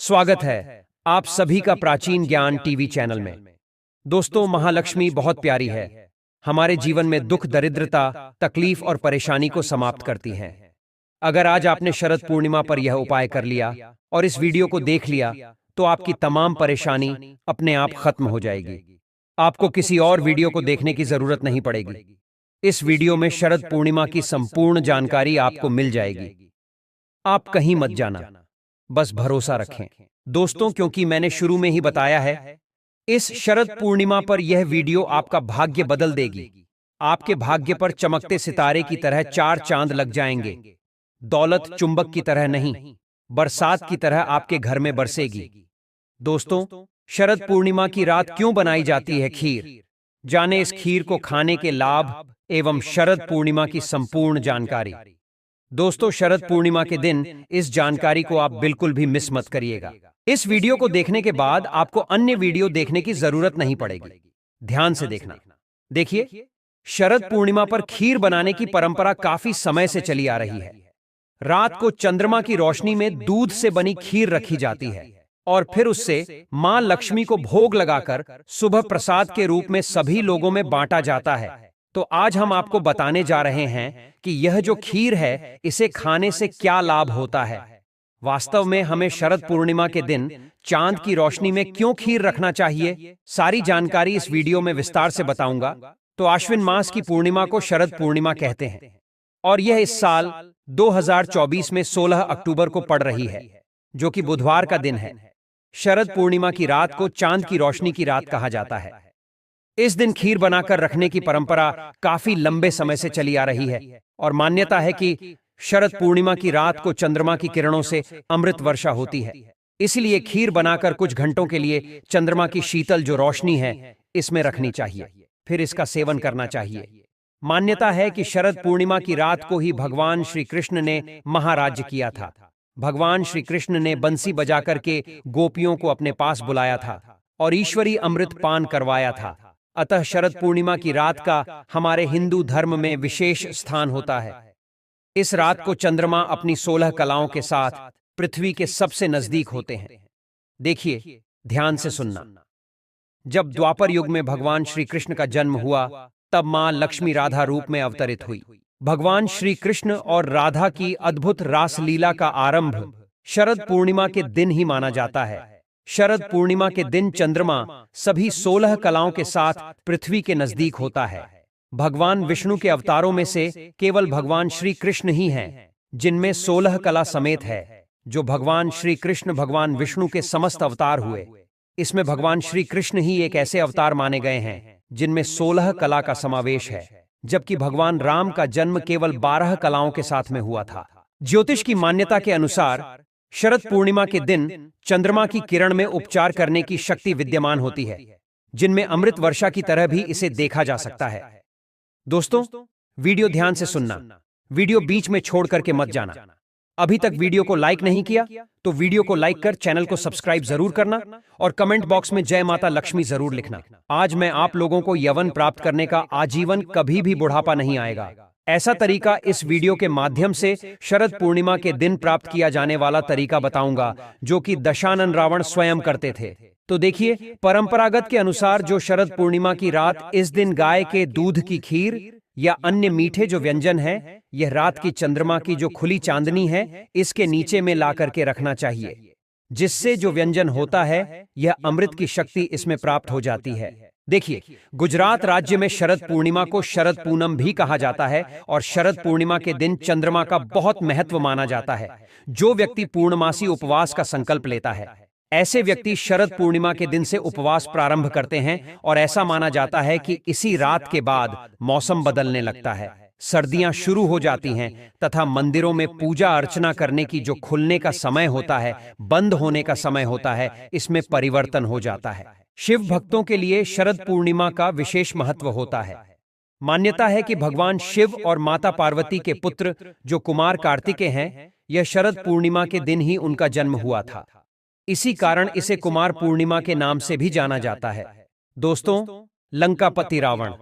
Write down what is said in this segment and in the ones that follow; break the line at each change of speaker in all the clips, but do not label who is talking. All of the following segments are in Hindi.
स्वागत है आप सभी का प्राचीन ज्ञान टीवी चैनल में। दोस्तों, महालक्ष्मी बहुत प्यारी है। हमारे जीवन में दुख, दरिद्रता, तकलीफ और परेशानी को समाप्त करती हैं। अगर आज आपने शरद पूर्णिमा पर यह उपाय कर लिया और इस वीडियो को देख लिया तो आपकी तमाम परेशानी अपने आप खत्म हो जाएगी। आपको किसी और वीडियो को देखने की जरूरत नहीं पड़ेगी। इस वीडियो में शरद पूर्णिमा की संपूर्ण जानकारी आपको मिल जाएगी। आप कहीं मत जाना, बस भरोसा रखें। दोस्तों, क्योंकि मैंने शुरू में ही बताया है, इस शरद पूर्णिमा पर यह वीडियो आपका भाग्य बदल देगी। आपके भाग्य पर चमकते सितारे की तरह 4 चांद लग जाएंगे। दौलत चुंबक की तरह नहीं, बरसात की तरह आपके घर में बरसेगी। दोस्तों, शरद पूर्णिमा की रात क्यों बनाई जाती है खीर? जाने इस खीर को खाने के लाभ एवं शरद पूर्णिमा की संपूर्ण जानकारी। दोस्तों, शरद पूर्णिमा के दिन इस जानकारी को आप बिल्कुल भी मिस मत करिएगा। इस वीडियो को देखने के बाद आपको अन्य वीडियो देखने की जरूरत नहीं पड़ेगी। ध्यान से देखना। देखिए, शरद पूर्णिमा पर खीर बनाने की परंपरा काफी समय से चली आ रही है। रात को चंद्रमा की रोशनी में दूध से बनी खीर रखी जाती है और फिर उससे मां लक्ष्मी को भोग लगाकर सुबह प्रसाद के रूप में सभी लोगों में बांटा जाता है। तो आज हम आपको बताने जा रहे हैं कि यह जो खीर है, इसे खाने से क्या लाभ होता है। वास्तव में हमें शरद पूर्णिमा के दिन चांद की रोशनी में क्यों खीर रखना चाहिए, सारी जानकारी इस वीडियो में विस्तार से बताऊंगा। तो आश्विन मास की पूर्णिमा को शरद पूर्णिमा कहते हैं और यह इस साल 2024 में 16 अक्टूबर को पड़ रही है, जो कि बुधवार का दिन है। शरद पूर्णिमा की रात को चांद की रोशनी की रात कहा जाता है। इस दिन खीर बनाकर रखने की परंपरा काफी लंबे समय से चली आ रही है और मान्यता है कि शरद पूर्णिमा की रात को चंद्रमा की किरणों से अमृत वर्षा होती है। इसलिए खीर बनाकर कुछ घंटों के लिए चंद्रमा की शीतल जो रोशनी है, इसमें रखनी चाहिए, फिर इसका सेवन करना चाहिए। मान्यता है कि शरद पूर्णिमा की रात को ही भगवान श्री कृष्ण ने महाराज्य किया था। भगवान श्री कृष्ण ने बंसी बजाकर के गोपियों को अपने पास बुलाया था और ईश्वरीय अमृत पान करवाया था। अतः शरद पूर्णिमा की रात का हमारे हिंदू धर्म में विशेष स्थान होता है। इस रात को चंद्रमा अपनी 16 कलाओं के साथ पृथ्वी के सबसे नजदीक होते हैं। देखिए, ध्यान से सुनना। जब द्वापर युग में भगवान श्री कृष्ण का जन्म हुआ, तब मां लक्ष्मी राधा रूप में अवतरित हुई। भगवान श्री कृष्ण और राधा की अद्भुत रासलीला का आरंभ शरद पूर्णिमा के दिन ही माना जाता है। शरद पूर्णिमा के दिन चंद्रमा सभी 16 कलाओं के साथ पृथ्वी के नजदीक होता है। भगवान विष्णु के अवतारों में से केवल भगवान श्री कृष्ण ही हैं जिनमें 16 कला समेत है। जो भगवान श्री कृष्ण भगवान विष्णु के समस्त अवतार हुए, इसमें भगवान श्री कृष्ण ही एक ऐसे अवतार माने गए हैं जिनमें 16 कला का समावेश है, जबकि भगवान राम का जन्म केवल 12 कलाओं के साथ में हुआ था। ज्योतिष की मान्यता के अनुसार शरद पूर्णिमा के दिन चंद्रमा की किरण में उपचार करने की शक्ति विद्यमान होती है, जिनमें अमृत वर्षा की तरह भी इसे देखा जा सकता है। दोस्तों, वीडियो ध्यान से सुनना, वीडियो बीच में छोड़ करके मत जाना। अभी तक वीडियो को लाइक नहीं किया तो वीडियो को लाइक कर चैनल को सब्सक्राइब जरूर करना और कमेंट बॉक्स में जय माता लक्ष्मी जरूर लिखना। आज मैं आप लोगों को यौवन प्राप्त करने का आजीवन कभी भी बुढ़ापा नहीं आएगा, ऐसा तरीका इस वीडियो के माध्यम से शरद पूर्णिमा के दिन प्राप्त किया जाने वाला तरीका बताऊंगा, जो कि दशानन रावण स्वयं करते थे। तो देखिए, परंपरागत के अनुसार जो शरद पूर्णिमा की रात इस दिन गाय के दूध की खीर या अन्य मीठे जो व्यंजन है, यह रात की चंद्रमा की जो खुली चांदनी है, इसके नीचे में ला करके रखना चाहिए, जिससे जो व्यंजन होता है, यह अमृत की शक्ति इसमें प्राप्त हो जाती है। देखिए, गुजरात राज्य में शरद पूर्णिमा को शरद पूनम भी कहा जाता है और शरद पूर्णिमा के दिन चंद्रमा का बहुत महत्व माना जाता है। जो व्यक्ति पूर्णमासी उपवास का संकल्प लेता है, ऐसे व्यक्ति शरद पूर्णिमा के दिन से उपवास प्रारंभ करते हैं और ऐसा माना जाता है कि इसी रात के बाद मौसम बदलने लगता है, सर्दियां शुरू हो जाती हैं तथा मंदिरों में पूजा अर्चना करने की जो खुलने का समय होता है, बंद होने का समय होता है, इसमें परिवर्तन हो जाता है। शिव भक्तों के लिए शरद पूर्णिमा का विशेष महत्व होता है। मान्यता है कि भगवान शिव और माता पार्वती के पुत्र जो कुमार कार्तिकेय हैं, यह शरद पूर्णिमा के दिन ही उनका जन्म हुआ था। इसी कारण इसे कुमार पूर्णिमा के नाम से भी जाना जाता है। दोस्तों, लंकापति रावण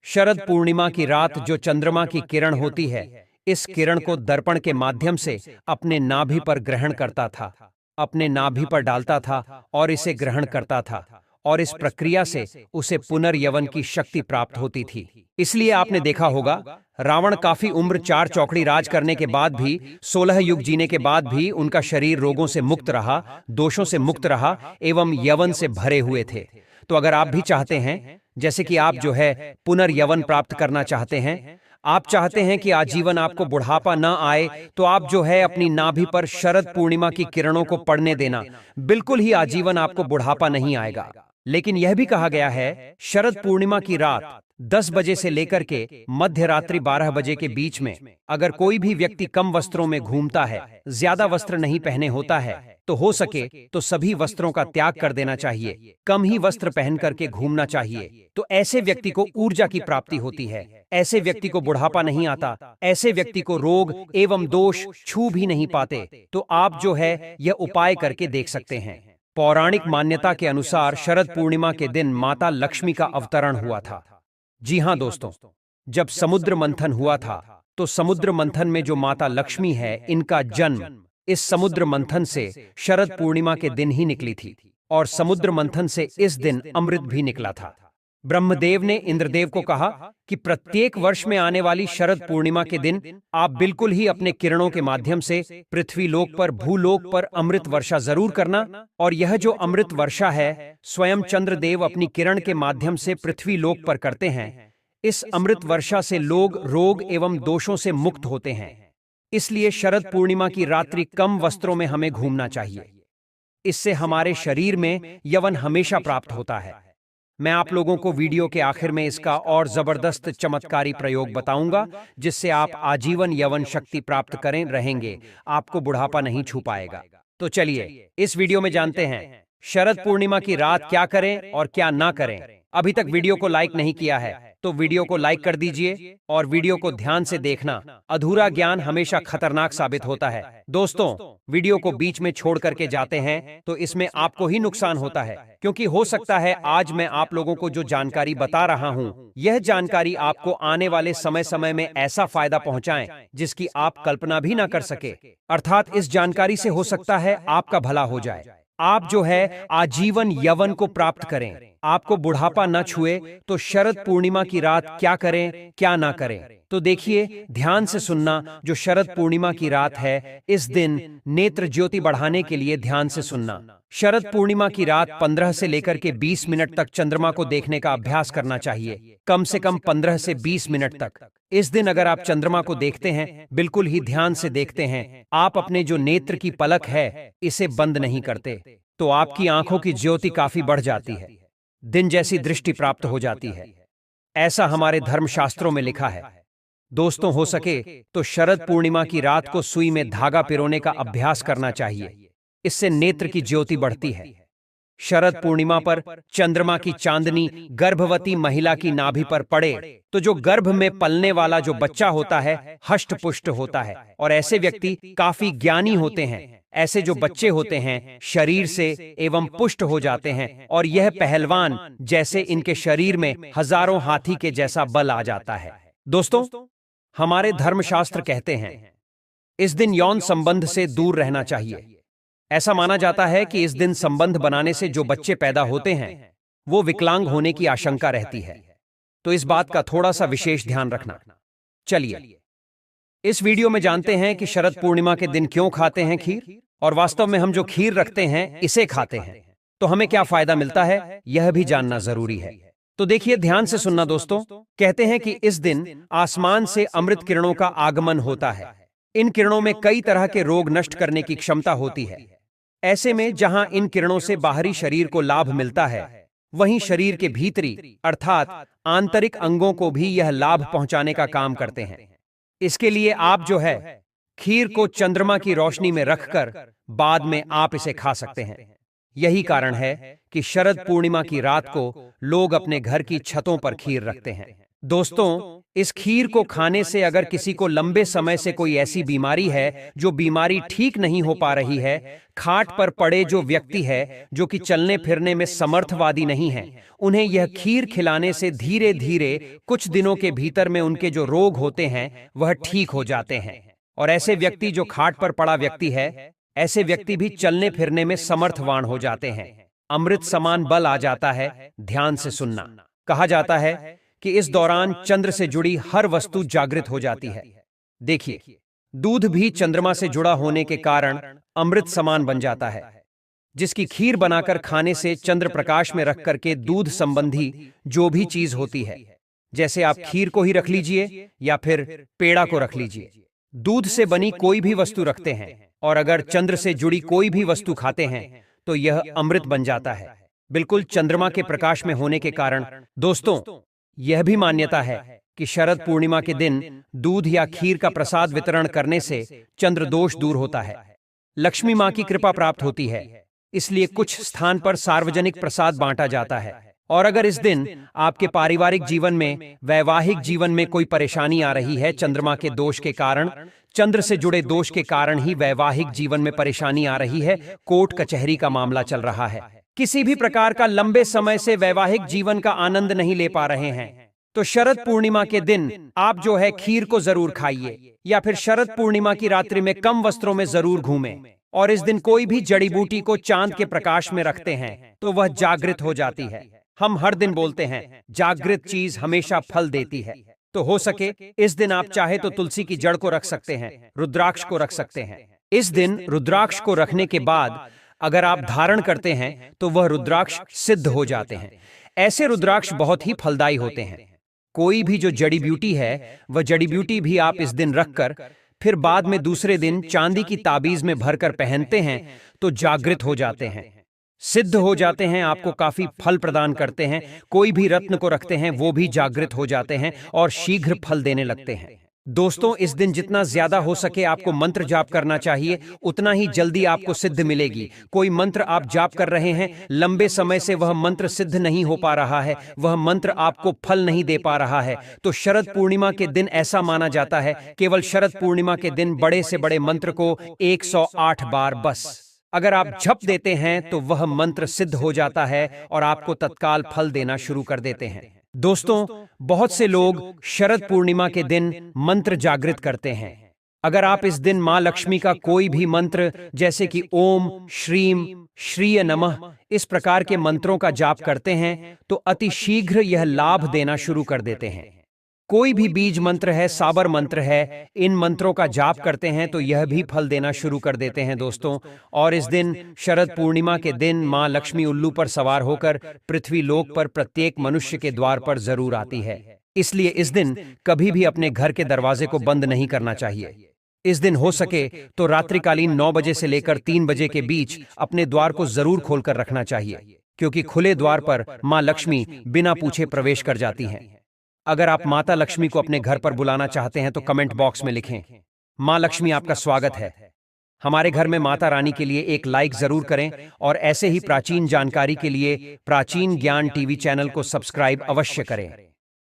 शरद पूर्णिमा की रात जो चंद्रमा की किरण होती है, इस किरण को दर्पण के माध्यम से अपने नाभि पर ग्रहण करता था अपने नाभि पर डालता था और इसे ग्रहण करता था, और इस प्रक्रिया से उसे पुनर्यवन की शक्ति प्राप्त होती थी। इसलिए आपने देखा होगा, रावण काफी उम्र 4 चौकड़ी राज करने के बाद भी, 16 युग जीने के बाद भी उनका शरीर रोगों से मुक्त रहा, दोषों से मुक्त रहा एवं यवन से भरे हुए थे। तो अगर आप भी चाहते हैं, जैसे कि आप जो है पुनर्यवन प्राप्त करना चाहते हैं, आप चाहते हैं कि आजीवन आपको बुढ़ापा न आए, तो आप जो है अपनी नाभि पर शरद पूर्णिमा की किरणों को पड़ने देना। बिल्कुल ही आजीवन आपको बुढ़ापा नहीं आएगा। लेकिन यह भी कहा गया है, शरद पूर्णिमा की रात 10 बजे से लेकर के मध्य रात्रि 12 बजे के बीच में अगर कोई भी व्यक्ति कम वस्त्रों में घूमता है, ज्यादा वस्त्र नहीं पहने होता है, तो हो सके तो सभी वस्त्रों का त्याग कर देना चाहिए, कम ही वस्त्र पहन करके घूमना चाहिए। तो ऐसे व्यक्ति को ऊर्जा की प्राप्ति होती है, ऐसे व्यक्ति को बुढ़ापा नहीं आता, ऐसे व्यक्ति को रोग एवं दोष छू भी नहीं पाते। तो आप जो है यह उपाय करके देख सकते हैं। पौराणिक मान्यता के अनुसार शरद पूर्णिमा के दिन माता लक्ष्मी का अवतरण हुआ था। जी हां दोस्तों, जब समुद्र मंथन हुआ था, तो समुद्र मंथन में जो माता लक्ष्मी है, इनका जन्म इस समुद्र मंथन से शरद पूर्णिमा के दिन ही निकली थी, और समुद्र मंथन से इस दिन अमृत भी निकला था। ब्रह्मदेव ने इंद्रदेव को कहा कि प्रत्येक वर्ष में आने वाली शरद पूर्णिमा के दिन आप बिल्कुल ही अपने किरणों के माध्यम से पृथ्वी लोक पर, भूलोक पर अमृत वर्षा जरूर करना। और यह जो अमृत वर्षा है, स्वयं चंद्रदेव अपनी किरण के माध्यम से पृथ्वी लोक पर करते हैं। इस अमृत वर्षा से लोग रोग एवं दोषों से मुक्त होते हैं। इसलिए शरद पूर्णिमा की रात्रि कम वस्त्रों में हमें घूमना चाहिए। इससे हमारे शरीर में यवन हमेशा प्राप्त होता है। मैं आप लोगों को वीडियो के आखिर में इसका और जबरदस्त चमत्कारी प्रयोग बताऊंगा, जिससे आप आजीवन यवन शक्ति प्राप्त करें रहेंगे, आपको बुढ़ापा नहीं छू पाएगा। तो चलिए इस वीडियो में जानते हैं शरद पूर्णिमा की रात क्या करें और क्या ना करें। अभी तक वीडियो को लाइक नहीं किया है तो वीडियो को लाइक कर दीजिए और वीडियो को ध्यान से देखना। अधूरा ज्ञान हमेशा खतरनाक साबित होता है। दोस्तों, वीडियो को बीच में छोड़ करके जाते हैं तो इसमें आपको ही नुकसान होता है, क्योंकि हो सकता है आज मैं आप लोगों को जो जानकारी बता रहा हूं, यह जानकारी आपको आने वाले समय समय में ऐसा फायदा पहुंचाए जिसकी आप कल्पना भी ना कर सके। अर्थात इस जानकारी से हो सकता है आपका भला हो जाए, आप जो है आजीवन यवन को प्राप्त करें, आपको बुढ़ापा न छुए। तो शरद पूर्णिमा की रात क्या करें क्या ना करें, तो देखिए ध्यान से सुनना। जो शरद पूर्णिमा की रात है, इस दिन नेत्र ज्योति बढ़ाने के लिए ध्यान से सुनना। शरद पूर्णिमा की रात 15 से लेकर के 20 मिनट तक चंद्रमा को देखने का अभ्यास करना चाहिए, कम से कम 15 से 20 मिनट तक। इस दिन अगर आप चंद्रमा को देखते हैं, बिल्कुल ही ध्यान से देखते हैं, आप अपने जो नेत्र की पलक है इसे बंद नहीं करते, तो आपकी आंखों की ज्योति काफी बढ़ जाती है, दिन जैसी दृष्टि प्राप्त हो जाती है। ऐसा हमारे धर्मशास्त्रों में लिखा है। दोस्तों, हो सके तो शरद पूर्णिमा की रात को सुई में धागा पिरोने का अभ्यास करना चाहिए, इससे नेत्र की ज्योति बढ़ती है। शरद पूर्णिमा पर चंद्रमा की चांदनी गर्भवती महिला की नाभि पर पड़े तो जो गर्भ में पलने वाला जो बच्चा होता है हष्ट पुष्ट होता है, और ऐसे व्यक्ति काफी ज्ञानी होते हैं। ऐसे जो बच्चे होते हैं शरीर से एवं पुष्ट हो जाते हैं, और यह पहलवान जैसे इनके शरीर में हजारों हाथी के जैसा बल आ जाता है। दोस्तों, हमारे धर्मशास्त्र कहते हैं इस दिन यौन संबंध से दूर रहना चाहिए। ऐसा माना जाता है कि इस दिन संबंध बनाने से जो बच्चे पैदा होते हैं वो विकलांग होने की आशंका रहती है, तो इस बात का थोड़ा सा विशेष ध्यान रखना। चलिए इस वीडियो में जानते हैं कि शरद पूर्णिमा के दिन क्यों खाते हैं खीर, और वास्तव में हम जो खीर रखते हैं इसे खाते हैं तो हमें क्या फायदा मिलता है, यह भी जानना जरूरी है। तो देखिए ध्यान से सुनना दोस्तों। कहते हैं कि इस दिन आसमान से अमृत किरणों का आगमन होता है। इन किरणों में कई तरह के रोग नष्ट करने की क्षमता होती है। ऐसे में जहां इन किरणों से बाहरी शरीर को लाभ मिलता है, वहीं शरीर के भीतरी अर्थात आंतरिक अंगों को भी यह लाभ पहुंचाने का काम करते हैं। इसके लिए आप जो है खीर को चंद्रमा की रोशनी में रखकर बाद में आप इसे खा सकते हैं। यही कारण है कि शरद पूर्णिमा की रात को लोग अपने घर की छतों पर खीर रखते हैं। दोस्तों, इस खीर को खाने से अगर किसी को लंबे समय से कोई ऐसी बीमारी है जो बीमारी ठीक नहीं हो पा रही है, खाट पर पड़े जो व्यक्ति है जो कि चलने फिरने में समर्थवादी नहीं है, उन्हें यह खीर खिलाने से धीरे धीरे कुछ दिनों के भीतर में उनके जो रोग होते हैं वह ठीक हो जाते हैं। और ऐसे व्यक्ति जो खाट पर पड़ा व्यक्ति है, ऐसे व्यक्ति भी चलने फिरने में समर्थवान हो जाते हैं। अमृत समान बल आ जाता है। ध्यान से सुनना। कहा जाता है कि इस दौरान चंद्र से जुड़ी हर वस्तु जागृत हो जाती है। देखिए, दूध भी चंद्रमा से जुड़ा होने के कारण अमृत समान बन जाता है, जिसकी खीर बनाकर खाने से चंद्र प्रकाश में रख करके दूध संबंधी जो भी चीज होती है, जैसे आप खीर को ही रख लीजिए या फिर पेड़ा को रख लीजिए, दूध से बनी कोई भी वस्तु रखते हैं और अगर चंद्र से जुड़ी कोई भी वस्तु खाते हैं तो यह अमृत बन जाता है, बिल्कुल चंद्रमा के प्रकाश में होने के कारण। दोस्तों, यह भी मान्यता है कि शरद पूर्णिमा के दिन दूध या खीर का प्रसाद वितरण करने से चंद्र दोष दूर होता है, लक्ष्मी मां की कृपा प्राप्त होती है। इसलिए कुछ स्थान पर सार्वजनिक प्रसाद बांटा जाता है। और अगर इस दिन आपके पारिवारिक जीवन में, वैवाहिक जीवन में कोई परेशानी आ रही है, चंद्रमा के दोष के कारण, चंद्र से जुड़े दोष के कारण ही वैवाहिक जीवन में परेशानी आ रही है, कोर्ट कचहरी का मामला चल रहा है, किसी भी प्रकार का लंबे समय से वैवाहिक जीवन का आनंद नहीं ले पा रहे हैं, तो शरद पूर्णिमा के दिन आप जो है खीर को जरूर खाइए या फिर शरद पूर्णिमा की रात्रि में कम वस्त्रों में जरूर घूमें। और इस दिन कोई भी जड़ी बूटी को चांद के प्रकाश में रखते हैं तो वह जागृत हो जाती है। हम हर दिन बोलते हैं जागृत चीज हमेशा फल देती है, तो हो सके इस दिन आप चाहे तो तुलसी की जड़ को रख सकते हैं, रुद्राक्ष को रख सकते हैं। इस दिन रुद्राक्ष को रखने के बाद अगर आप धारण करते हैं तो वह रुद्राक्ष सिद्ध हो जाते हैं। ऐसे रुद्राक्ष बहुत ही फलदायी होते हैं। कोई भी जो जड़ी ब्यूटी है वह जड़ी ब्यूटी भी आप इस दिन रखकर फिर बाद में दूसरे दिन चांदी की ताबीज में भरकर पहनते हैं तो जागृत हो जाते हैं, सिद्ध हो जाते हैं, आपको काफी फल प्रदान करते हैं। कोई भी रत्न को रखते हैं वो भी जागृत हो जाते हैं और शीघ्र फल देने लगते हैं। दोस्तों, इस दिन जितना ज्यादा हो सके आपको मंत्र जाप करना चाहिए, उतना ही जल्दी आपको सिद्ध मिलेगी। कोई मंत्र आप जाप कर रहे हैं, लंबे समय से वह मंत्र सिद्ध नहीं हो पा रहा है, वह मंत्र आपको फल नहीं दे पा रहा है, तो शरद पूर्णिमा के दिन ऐसा माना जाता है केवल शरद पूर्णिमा के दिन बड़े से बड़े मंत्र को 108 बार बस अगर आप जप देते हैं तो वह मंत्र सिद्ध हो जाता है और आपको तत्काल फल देना शुरू कर देते हैं। दोस्तों, बहुत से लोग शरद पूर्णिमा के दिन मंत्र जागृत करते हैं। अगर आप इस दिन मां लक्ष्मी का कोई भी मंत्र जैसे कि ओम श्रीम श्रीय नमः इस प्रकार के मंत्रों का जाप करते हैं तो अति शीघ्र यह लाभ देना शुरू कर देते हैं। कोई भी बीज मंत्र है, साबर मंत्र है, इन मंत्रों का जाप करते हैं तो यह भी फल देना शुरू कर देते हैं। दोस्तों, और इस दिन शरद पूर्णिमा के दिन मां लक्ष्मी उल्लू पर सवार होकर पृथ्वी लोक पर प्रत्येक मनुष्य के द्वार पर जरूर आती है। इसलिए इस दिन कभी भी अपने घर के दरवाजे को बंद नहीं करना चाहिए। इस दिन हो सके तो रात्रिकालीन 9 बजे से लेकर 3 बजे के बीच अपने द्वार को जरूर खोलकर रखना चाहिए, क्योंकि खुले द्वार पर मां लक्ष्मी बिना पूछे प्रवेश कर जाती हैं। अगर आप माता लक्ष्मी को अपने घर पर बुलाना चाहते हैं तो कमेंट बॉक्स में लिखें, मां लक्ष्मी आपका स्वागत है। हमारे घर में माता रानी के लिए एक लाइक जरूर करें और ऐसे ही प्राचीन जानकारी के लिए प्राचीन ज्ञान टीवी चैनल को सब्सक्राइब अवश्य करें।